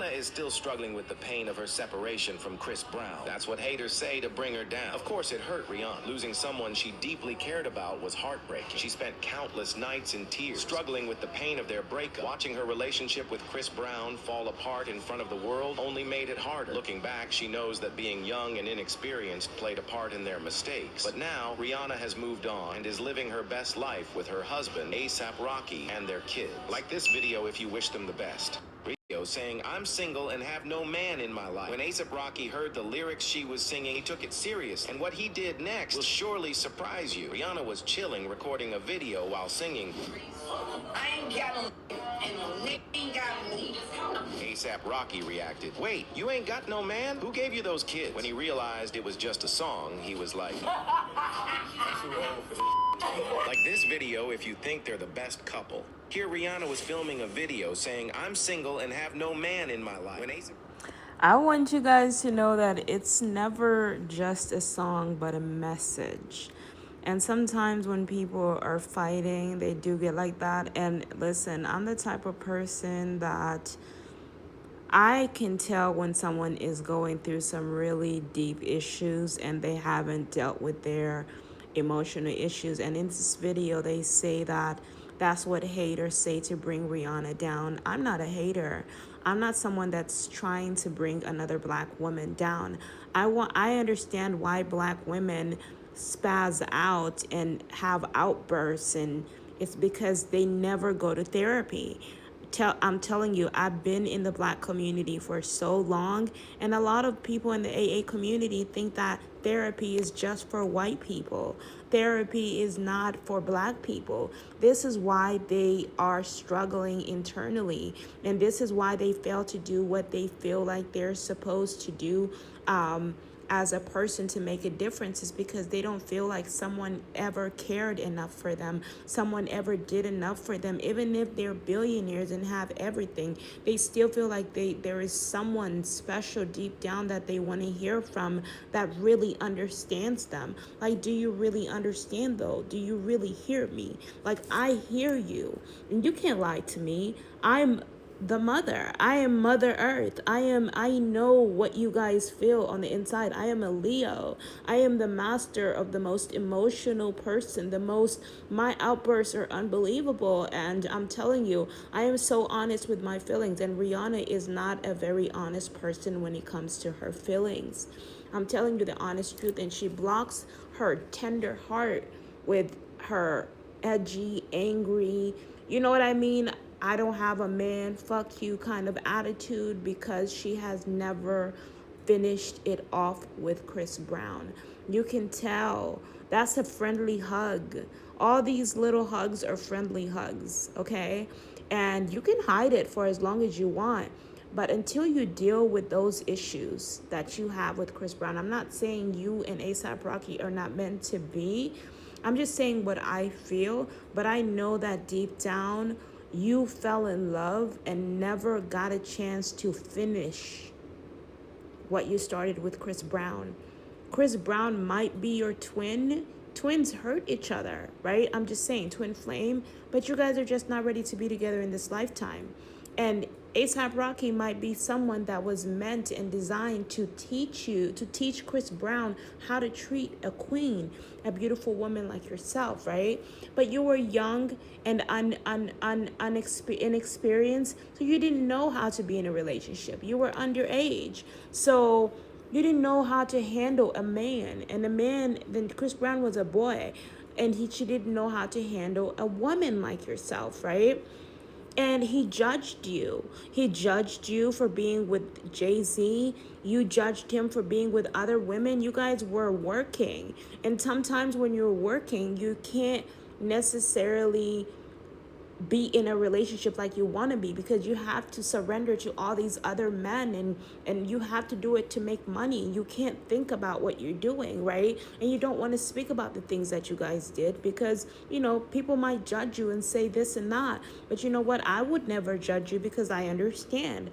Rihanna is still struggling with the pain of her separation from Chris Brown. That's what haters say to bring her down. Of course, it hurt Rihanna. Losing someone she deeply cared about was heartbreaking. She spent countless nights in tears, struggling with the pain of their breakup. Watching her relationship with Chris Brown fall apart in front of the world only made it harder. Looking back, she knows that being young and inexperienced played a part in their mistakes. But now, Rihanna has moved on and is living her best life with her husband, A$AP Rocky, and their kids. Like this video if you wish them the best. Saying, "I'm single and have no man in my life." When A$AP Rocky heard the lyrics she was singing, he took it serious, and what he did next will surely surprise you. Rihanna was chilling, recording a video while singing. I ain't got no and no nigga ain't got me. A$AP Rocky reacted, "Wait, you ain't got no man? Who gave you those kids?" When he realized it was just a song, he was like, like this video if you think they're the best couple. Here Rihanna was filming a video saying, "I'm single and have no man in my life." When I want you guys to know that it's never just a song, but a message. And sometimes when people are fighting, they do get like that. And listen, I'm the type of person that I can tell when someone is going through some really deep issues and they haven't dealt with their emotional issues. And in this video, they say that that's what haters say to bring Rihanna down. I'm not a hater. I'm not someone that's trying to bring another black woman down. I understand why black women spaz out and have outbursts, and it's because they never go to therapy. I'm telling you, I've been in the black community for so long, and a lot of people in the AA community think that therapy is just for white people. Therapy is not for black people. This is why they are struggling internally, and this is why they fail to do what they feel like they're supposed to do as a person to make a difference, is because they don't feel like someone ever cared enough for them, someone ever did enough for them. Even if they're billionaires and have everything, they still feel like there is someone special deep down that they want to hear from that really understands them. Like, do you really understand though? Do you really hear me? Like, I hear you, and you can't lie to me. I'm the mother. I am Mother Earth. I know what you guys feel on the inside. I am a Leo. I am the master of the most emotional person. My outbursts are unbelievable. And I'm telling you, I am so honest with my feelings. And Rihanna is not a very honest person when it comes to her feelings. I'm telling you the honest truth. And she blocks her tender heart with her edgy, angry, you know what I mean? I don't have a man, fuck you kind of attitude, because she has never finished it off with Chris Brown. You can tell that's a friendly hug. All these little hugs are friendly hugs, okay? And you can hide it for as long as you want. But until you deal with those issues that you have with Chris Brown, I'm not saying you and A$AP Rocky are not meant to be. I'm just saying what I feel. But I know that deep down, you fell in love and never got a chance to finish what you started with Chris Brown. Chris Brown might be your twin. Twins hurt each other, right? I'm just saying, twin flame. But you guys are just not ready to be together in this lifetime. And A$AP Rocky might be someone that was meant and designed to teach Chris Brown how to treat a queen, a beautiful woman like yourself, right? But you were young and inexperienced, so you didn't know how to be in a relationship. You were underage, so you didn't know how to handle a man. And then Chris Brown was a boy, and she didn't know how to handle a woman like yourself, right? And he judged you. He judged you for being with Jay-Z. You judged him for being with other women. You guys were working. And sometimes when you're working, you can't necessarily be in a relationship like you want to be, because you have to surrender to all these other men, and you have to do it to make money. You can't think about what you're doing, right? And you don't want to speak about the things that you guys did, because people might judge you and say this and that. But you know what? I would never judge you, because I understand.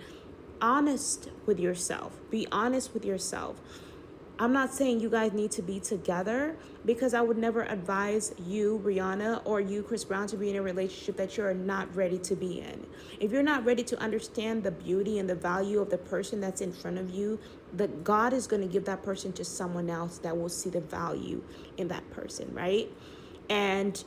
Honest with yourself. Be honest with yourself. I'm not saying you guys need to be together, because I would never advise you, Rihanna, or you, Chris Brown, to be in a relationship that you're not ready to be in. If you're not ready to understand the beauty and the value of the person that's in front of you, that God is going to give that person to someone else that will see the value in that person, right? And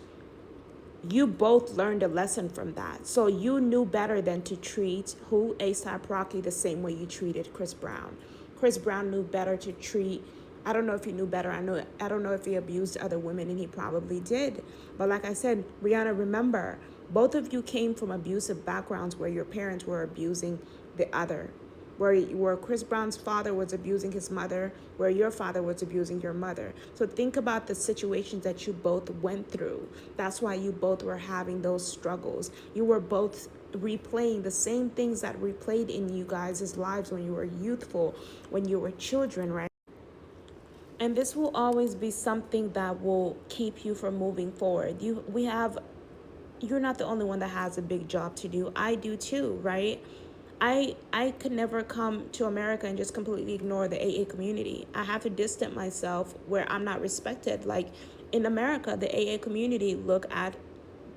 you both learned a lesson from that. So you knew better than to treat who, A$AP Rocky, the same way you treated Chris Brown. Chris Brown knew better to treat, I don't know if he knew better. I don't know if he abused other women, and he probably did. But like I said, Rihanna, remember, both of you came from abusive backgrounds where your parents were abusing the other. Where Chris Brown's father was abusing his mother, where your father was abusing your mother. So think about the situations that you both went through. That's why you both were having those struggles. You were both replaying the same things that replayed in you guys' lives when you were youthful, when you were children, right? And this will always be something that will keep you from moving forward. You're not the only one that has a big job to do. I do too, right? I could never come to America and just completely ignore the AA community. I have to distance myself where I'm not respected. Like in America, the AA community look at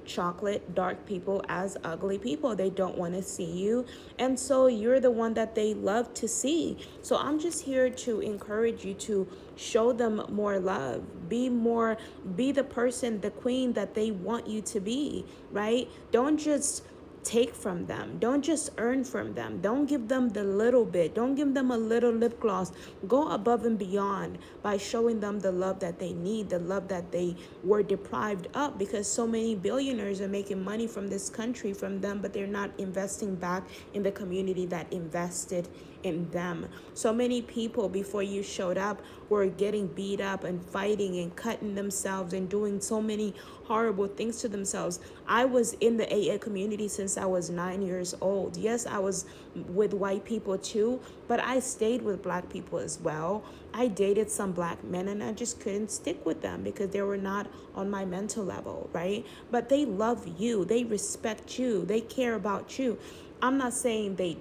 chocolate dark people as ugly people. They don't want to see you, and so you're the one that they love to see. So I'm just here to encourage you to show them more love, be the person, the queen that they want you to be, right? Don't just take from them. Don't just earn from them. Don't give them the little bit. Don't give them a little lip gloss. Go above and beyond by showing them the love that they need, the love that they were deprived of, because so many billionaires are making money from this country from them, but they're not investing back in the community that invested in them. So many people before you showed up were getting beat up and fighting and cutting themselves and doing so many horrible things to themselves. I was in the AA community since I was 9 years old. Yes, I was with white people too, but I stayed with black people as well. I dated some black men and I just couldn't stick with them because they were not on my mental level, right? But they love you, they respect you, they care about you. I'm not saying they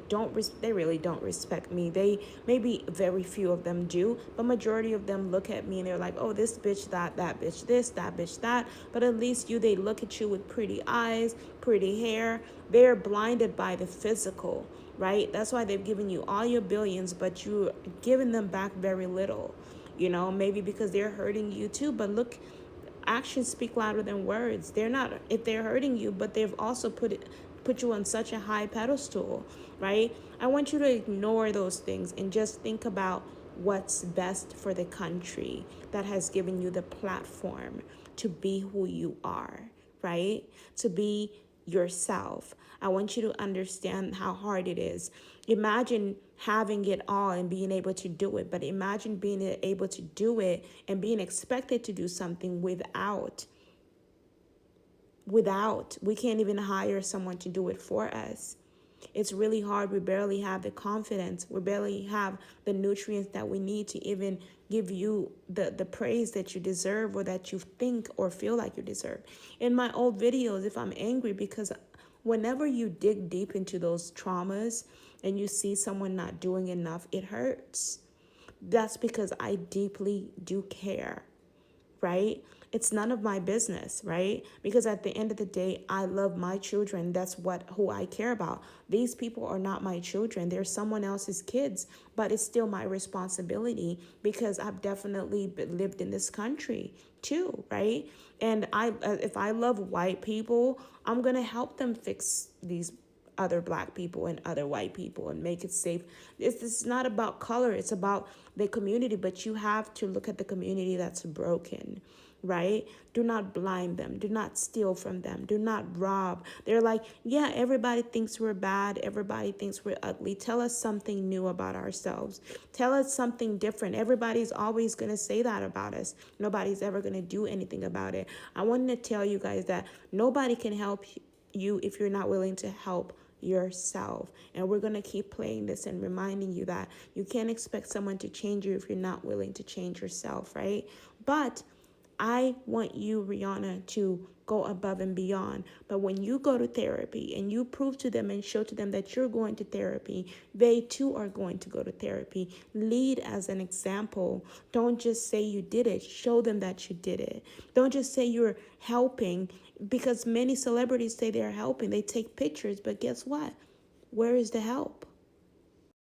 really don't respect me. They, maybe very few of them do, but majority of them look at me and they're like, oh, this bitch that bitch this, that bitch that. But at least they look at you with pretty eyes, pretty hair. They're blinded by the physical, right? That's why they've given you all your billions, but you're giving them back very little. Maybe because they're hurting you too, but look, actions speak louder than words. They're not, if they're hurting you, but they've also put you on such a high pedestal, right? I want you to ignore those things and just think about what's best for the country that has given you the platform to be who you are, right? To be yourself. I want you to understand how hard it is. Imagine having it all and being able to do it, but imagine being able to do it and being expected to do something without we can't even hire someone to do it for us. It's really hard. We barely have the confidence. We barely have the nutrients that we need to even give you the praise that you deserve or that you think or feel like you deserve. In my old videos, if I'm angry, because whenever you dig deep into those traumas and you see someone not doing enough, it hurts. That's because I deeply do care, right? It's none of my business, right? Because at the end of the day, I love my children. That's who I care about. These people are not my children. They're someone else's kids, but it's still my responsibility because I've definitely lived in this country too, right? And if I love white people, I'm going to help them fix these other black people and other white people and make it safe. It's not about color. It's about the community, but you have to look at the community that's broken, right? Do not blind them. Do not steal from them. Do not rob. They're like, yeah, everybody thinks we're bad. Everybody thinks we're ugly. Tell us something new about ourselves. Tell us something different. Everybody's always going to say that about us. Nobody's ever going to do anything about it. I wanted to tell you guys that nobody can help you if you're not willing to help yourself. And we're going to keep playing this and reminding you that you can't expect someone to change you if you're not willing to change yourself, right? But I want you, Rihanna, to go above and beyond. But when you go to therapy and you prove to them and show to them that you're going to therapy, they too are going to go to therapy. Lead as an example. Don't just say you did it. Show them that you did it. Don't just say you're helping, because many celebrities say they're helping. They take pictures, but guess what? Where is the help?